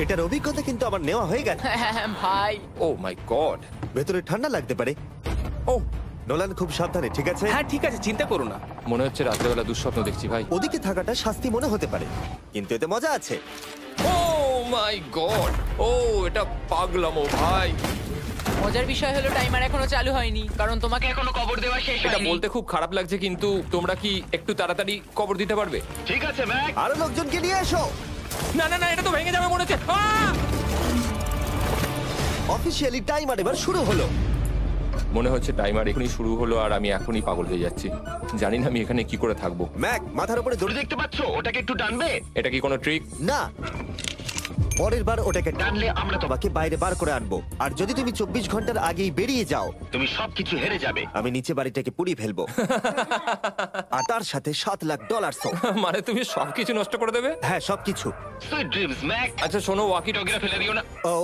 এটার অভিজ্ঞতা কিন্তু আমার নেওয়া হয়ে গেছে। ভাই ও মাই গড। ভেতরে ঠান্ডা লাগতে পারে। ও নোলান খুব সাবধানে, ঠিক আছে? হ্যাঁ ঠিক আছে, চিন্তা করো না। মনে হচ্ছে রাত্রেবেলা দুঃস্বপ্ন দেখছি ভাই। ওদিকে থাকাটা শাস্তি মনে হতে পারে, কিন্তু এতে মজা আছে। ও মাই গড, ও এটা পাগলামো ভাই। মজার বিষয় হলো টাইমার এখনো চালু হয়নি, কারণ তোমাকে এখনো কবর দেওয়া শেষ এটা হয়নি। বলতে খুব খারাপ লাগছে, কিন্তু তোমরা কি একটু তাড়াতাড়ি কবর দিতে পারবে? ঠিক আছে ম্যাক। আরো লোকজনকে নিয়ে এসো। না না না, এটা তো ভেঙে যাবে মনে হচ্ছে। অফিসিয়ালি টাইমার এবার শুরু হলো। মনে হচ্ছে টাইমার এখনই শুরু হলো আর আমি এখনই পাগল হয়ে যাচ্ছি। জানি না আমি এখানে কি করে থাকবো। ম্যাক, মাথার উপরে দড়ি দড়ি। দেখতে পাচ্ছ? ওটাকে একটু টানবে। এটা কি কোনো ট্রিক? না, পরের বার ওটাকে টানলে আমরা তোমাকে বাইরে বার করে আনবো। আর যদি তুমি 24 ঘন্টার আগেই বেরিয়ে যাও, তুমি সবকিছু হেরে যাবে। আমি নিচে বাড়িটাকে পুড়িয়ে ফেলবো। আর তার সাথে $7,00,000। মানে তুমি সবকিছু নষ্ট করে দেবে? হ্যাঁ, সবকিছু। Sweet dreams Mac. আচ্ছা শোনো, ওয়াকি টগিরা ফেলে দিও না। ও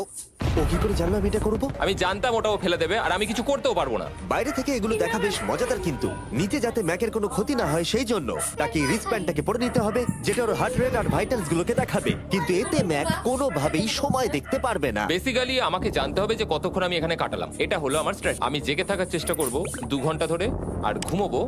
ও কি করে জানলো আমি এটা করবো? আমি জানতাম ওটাও ফেলে দেবে আর আমি কিছু করতেও পারবো না। বাইরে থেকে এগুলো দেখা বেশ মজাদার, কিন্তু নিচে যাতে ম্যাকের কোনো ক্ষতি না হয় সেই জন্য তাকে রিস্টব্যান্ডটাকে পরে নিতে হবে, যেটা ওর হার্ট রেট আর ভাইটালস গুলোকে দেখাবে। কিন্তু এতে ম্যাক কোনোভাবেই সময় দেখতে পারবে না। বেসিক্যালি আমাকে জানতে হবে যে কতক্ষণ আমি এখানে কাটালাম। এটা হলো আমার স্ট্র্যাটেজি। আমি জেগে থাকার চেষ্টা করব 2 ঘন্টা ধরে আর ঘুমোবো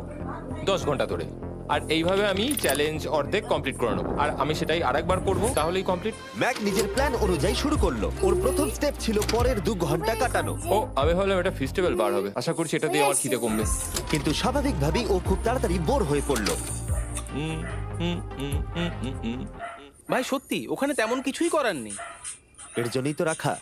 10 ঘন্টা ধরে। আর এইভাবে আমি চ্যালেঞ্জ অর্ধেক কমপ্লিট করে নেবো। আর আমি সেটাই আরেকবার করবো, তাহলেই কমপ্লিট। ম্যাক নিজের প্ল্যান অনুযায়ী শুরু করলো। ওর প্রথম স্টেপ ছিল পরের 2 ঘন্টা কাটানো। ও আমি ভাবলাম এটা ফেস্টিভ্যাল বার হবে। আশা করছি এটা দিয়ে আমার খিদে কমবে। কিন্তু স্বাভাবিকভাবেই ও খুব তাড়াতাড়ি বোর হয়ে পড়লো। হুম, হুম, হুম, হুম, হুম, হুম। ভাই সত্যি ওখানে তেমন কিছুই করার নেই। এর জন্যই তো রাখা।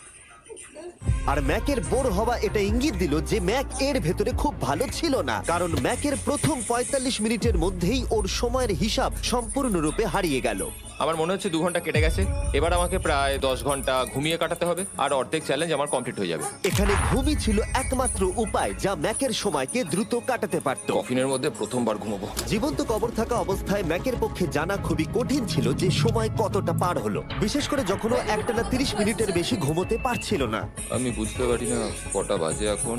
আর ম্যাকের বোর হওয়া এটা ইঙ্গিত দিল যে ম্যাক এর ভেতরে খুব ভালো ছিল না, কারণ ম্যাকের প্রথম 45 মিনিটের মধ্যেই ওর সময়ের হিসাব সম্পূর্ণরূপে হারিয়ে গেল। আমার মনে হচ্ছে 2 ঘন্টা কেটে গেছে। এবার আমাকে প্রায় 10 ঘন্টা ঘুমিয়ে কাটাতে হবে আর অর্ধেক চ্যালেঞ্জ আমার কমপ্লিট হয়ে যাবে। এখানে ঘুমই ছিল একমাত্র উপায় যা ম্যাকের সময়কে দ্রুত কাটাতে পারত। কফিনের মধ্যে প্রথমবার ঘুমাবো। জীবন্ত কবর থাকা অবস্থায় ম্যাকের পক্ষে জানা খুবই কঠিন ছিল যে সময় কতটা পার হলো, বিশেষ করে যখন ও একটানা 30 মিনিটের বেশি ঘুমোতে পারছিল না। আমি বুঝতে পারি না কটা বাজে এখন।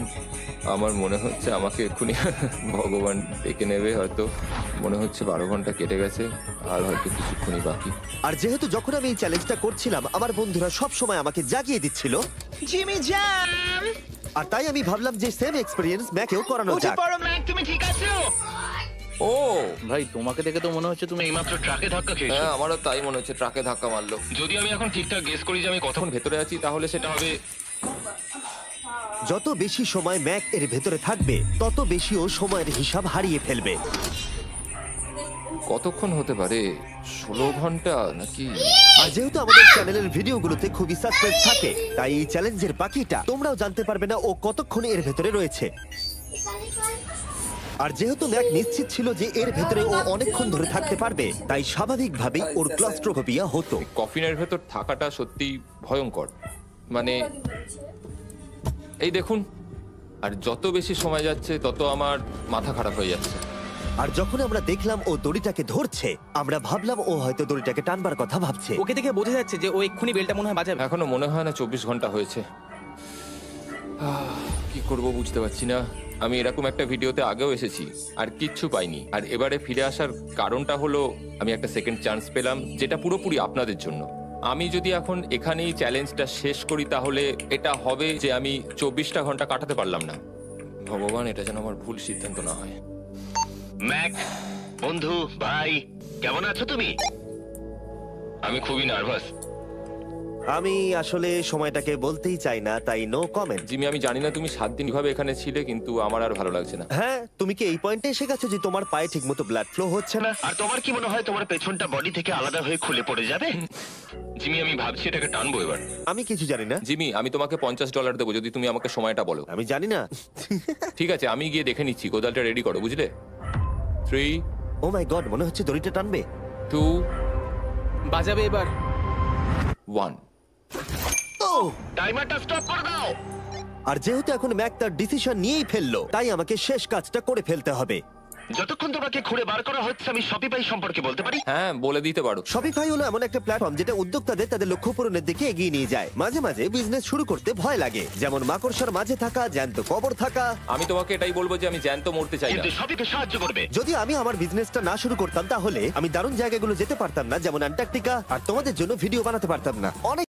আমার মনে হচ্ছে আমাকে এক্ষুনি ভগবান ডেকে নেবে হয়তো। মনে হচ্ছে 12 ঘন্টা কেটে গেছে আর হয়তো কিছুক্ষণই বাকি। আর যেহেতু যখন আমি এই চ্যালেঞ্জটা করছিলাম আমার বন্ধুরা সব সময় আমাকে জাগিয়ে দিচ্ছিল, জিমি জ্যাম, আর তাই আমি ভাবলাম যে সেম এক্সপেরিয়েন্স ম্যাকেও করানো উঠে যাক। পড়ো ম্যাক, তুমি ঠিক আছো? ও ভাই তোমাকে দেখে তো মনে হচ্ছে তুমি এইমাত্র ট্রাকে ধাক্কা খেয়েছো। হ্যাঁ, আমারও তাই মনে হচ্ছে। ট্রাকে ধাক্কা মারলো। যদি আমি এখন ঠিকঠাক গেস করি যে আমি তখন ভেতরে আছি, তাহলে সেটা হবে। যত বেশি সময় ম্যাক এর ভেতরে থাকবে তত বেশি ও সময়ের হিসাব হারিয়ে ফেলবে। কতক্ষণ হতে পারে? 16 ঘন্টা নাকি? আর যেহেতু আমাদের চ্যানেলের ভিডিওগুলোতে খুবই সাসপেন্স থাকে, তাই এই চ্যালেঞ্জের বাকিটা তোমরাও জানতে পারবে না ও কতক্ষণ এর ভেতরে রয়েছে। আর যেহেতু ম্যাক নিশ্চিত ছিল যে এর ভেতরে ও অনেকক্ষণ ধরে থাকতে পারবে, তাই স্বাভাবিকভাবেই ওর ক্লস্ট্রোফোবিয়া হতো। কফিনের ভেতর থাকাটা সত্যি ভয়ঙ্কর। মানে এই দেখুন, আর যত বেশি সময় যাচ্ছে তত আমার মাথা খারাপ হয়ে যাচ্ছে। আর যখন আমরা দেখলাম ও দড়িটাকে ধরছে, আমরা ভাবলাম ও হয়তো দড়িটাকে টানবার কথা ভাবছে। ওকে দেখে বোঝা যাচ্ছে যে ও এক্ষুনি বেলটা মনে হয় বাজাবে। এখনো মনে হয় না 24 ঘন্টা হয়েছে। কি করব বুঝতে পারছি না। আমি এরকম একটা ভিডিওতে আগেও এসেছি আর কিচ্ছু পাইনি। আর এবারে ফিরে আসার কারণটা হলো আমি একটা সেকেন্ড চান্স পেলাম, যেটা পুরোপুরি আপনাদের জন্য। আমি যদি এখন এখানেই চ্যালেঞ্জটা শেষ করি তাহলে এটা হবে যে আমি 24টা ঘন্টা কাটাতে পারলাম না। ভগবান, এটা যেন আমার ভুল সিদ্ধান্ত না হয়। ম্যাক, বন্ধু, ভাই, কেমন আছো তুমি? আমি খুবই নার্ভাস। আমি আসলে সময়টাকে বলতেই চাই না, তাই নো কমেন্ট। জিমি, আমি জানি না তুমি 7 দিন কিভাবে এখানে ছিলে, কিন্তু আমার আর ভালো লাগছে না। হ্যাঁ, তুমি কি এই পয়েন্টে এসে গেছো যে তোমার পায়ে ঠিকমতো ব্লাড ফ্লো হচ্ছে না? আর তোমার কি মনে হয় তোমার পেছনটা বডি থেকে আলাদা হয়ে খুলে পড়ে যাবে? জিমি, আমি ভাবছি এটাকে টানবো এবার। আমি কিছু জানি না। জিমি, আমি তোমাকে $50 দেবো যদি তুমি আমাকে সময়টা বলো। আমি জানি না। ঠিক আছে, আমি গিয়ে দেখে নিচ্ছি। কোদালটা রেডি করো, বুঝলে? 3, ও মাই গড, মনে হচ্ছে দড়িটা টানবে। 2, বাজাবে এবার। 1। ও! টাইমারটা স্টপ করে দাও। আর যেহেতু এখন ম্যাক তার ডিসিশন নিয়েই ফেললো, তাই আমাকে শেষ কাজটা করে ফেলতে হবে। যতক্ষণ তোমাকে খুঁড়ে বার করা হচ্ছে আমি শপিফাই সম্পর্কে বলতে পারি। হ্যাঁ, বলে দিতে পারো। শপিফাই হলো এমন একটা প্ল্যাটফর্ম যেটা উদ্যোক্তাদের তাদের লক্ষ্য পূরণের দিকে এগিয়ে নিয়ে যায়। মাঝে মাঝে বিজনেস শুরু করতে ভয় লাগে, যেমন মাকড়সার মাঝে থাকা, জ্যান্ত কবর থাকা। আমি তোমাকে এটাই বলবো যে আমি জ্যান্ত মরতে চাই না। কিন্তু শপিফাই সাহায্য করবে। যদি আমি আমার বিজনেসটা না শুরু করতাম তাহলে আমি দারুণ জায়গাগুলো যেতে পারতাম না, যেমন অ্যান্টার্কটিকা, আর তোমাদের জন্য ভিডিও বানাতে পারতাম না। অনেক